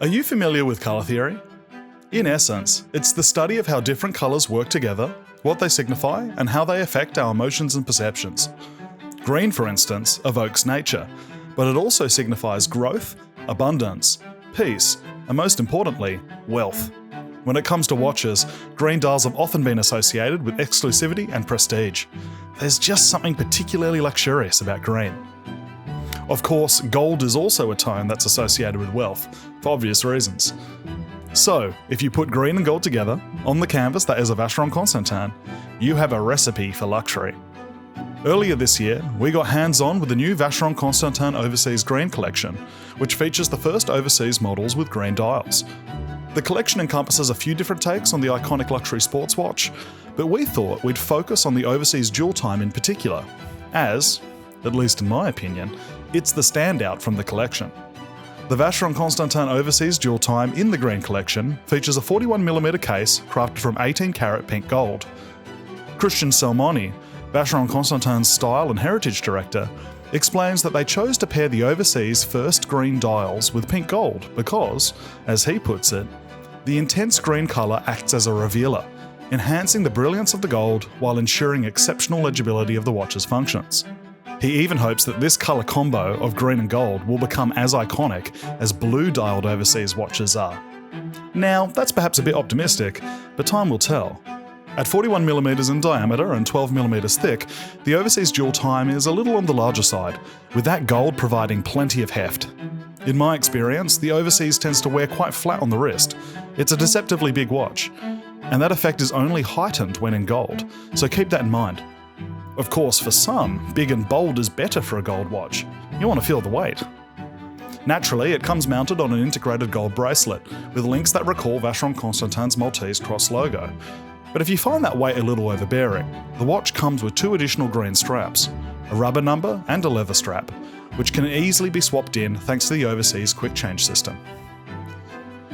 Are you familiar with colour theory? In essence, it's the study of how different colours work together, what they signify, and how they affect our emotions and perceptions. Green, for instance, evokes nature, but it also signifies growth, abundance, peace, and most importantly, wealth. When it comes to watches, green dials have often been associated with exclusivity and prestige. There's just something particularly luxurious about green. Of course, gold is also a tone that's associated with wealth, for obvious reasons. So, if you put green and gold together, on the canvas that is a Vacheron Constantin, you have a recipe for luxury. Earlier this year, we got hands-on with the new Vacheron Constantin Overseas Green collection, which features the first overseas models with green dials. The collection encompasses a few different takes on the iconic luxury sports watch, but we thought we'd focus on the overseas dual time in particular, as, at least in my opinion, it's the standout from the collection. The Vacheron Constantin Overseas Dual Time in the green collection features a 41mm case crafted from 18-carat pink gold. Christian Salmoni, Vacheron Constantin's Style and Heritage Director, explains that they chose to pair the overseas first green dials with pink gold because, as he puts it, the intense green colour acts as a revealer, enhancing the brilliance of the gold while ensuring exceptional legibility of the watch's functions. He even hopes that this colour combo of green and gold will become as iconic as blue-dialed overseas watches are. Now, that's perhaps a bit optimistic, but time will tell. At 41mm in diameter and 12mm thick, the overseas dual time is a little on the larger side, with that gold providing plenty of heft. In my experience, the overseas tends to wear quite flat on the wrist. It's a deceptively big watch, and that effect is only heightened when in gold, so keep that in mind. Of course, for some, big and bold is better for a gold watch. You want to feel the weight. Naturally, it comes mounted on an integrated gold bracelet, with links that recall Vacheron Constantin's Maltese cross logo. But if you find that weight a little overbearing, the watch comes with two additional green straps, a rubber number and a leather strap, which can easily be swapped in thanks to the overseas quick change system.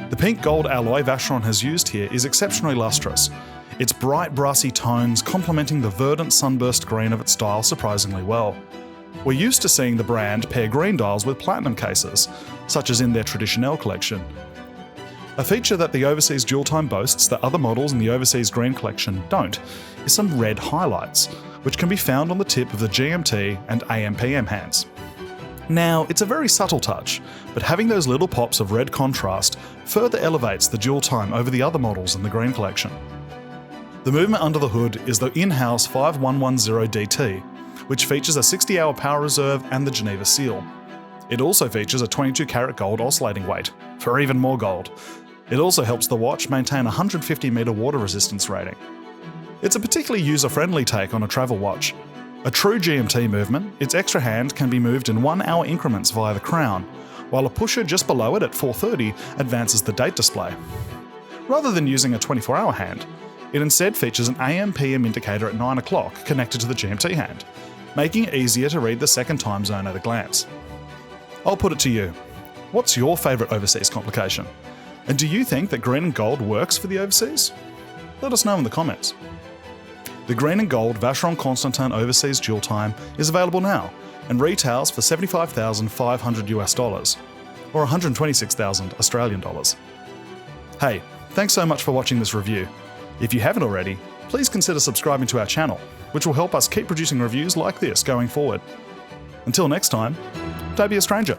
The pink gold alloy Vacheron has used here is exceptionally lustrous, its bright brassy tones complementing the verdant sunburst green of its dial surprisingly well. We're used to seeing the brand pair green dials with platinum cases, such as in their Traditionnel collection. A feature that the Overseas Dual Time boasts that other models in the Overseas Green collection don't is some red highlights, which can be found on the tip of the GMT and AM/PM hands. Now, it's a very subtle touch, but having those little pops of red contrast further elevates the dual time over the other models in the Green collection. The movement under the hood is the in-house 5110DT, which features a 60-hour power reserve and the Geneva seal. It also features a 22-carat gold oscillating weight, for even more gold. It also helps the watch maintain a 150-metre water resistance rating. It's a particularly user-friendly take on a travel watch. A true GMT movement, its extra hand can be moved in 1-hour increments via the crown, while a pusher just below it at 4:30 advances the date display. Rather than using a 24-hour hand, it instead features an AM/PM indicator at 9 o'clock connected to the GMT hand, making it easier to read the second time zone at a glance. I'll put it to you. What's your favourite overseas complication? And do you think that green and gold works for the overseas? Let us know in the comments. The green and gold Vacheron Constantin Overseas Dual Time is available now and retails for $75,500 or 126,000 Australian dollars. Hey, thanks so much for watching this review. If you haven't already, please consider subscribing to our channel, which will help us keep producing reviews like this going forward. Until next time, don't be a stranger.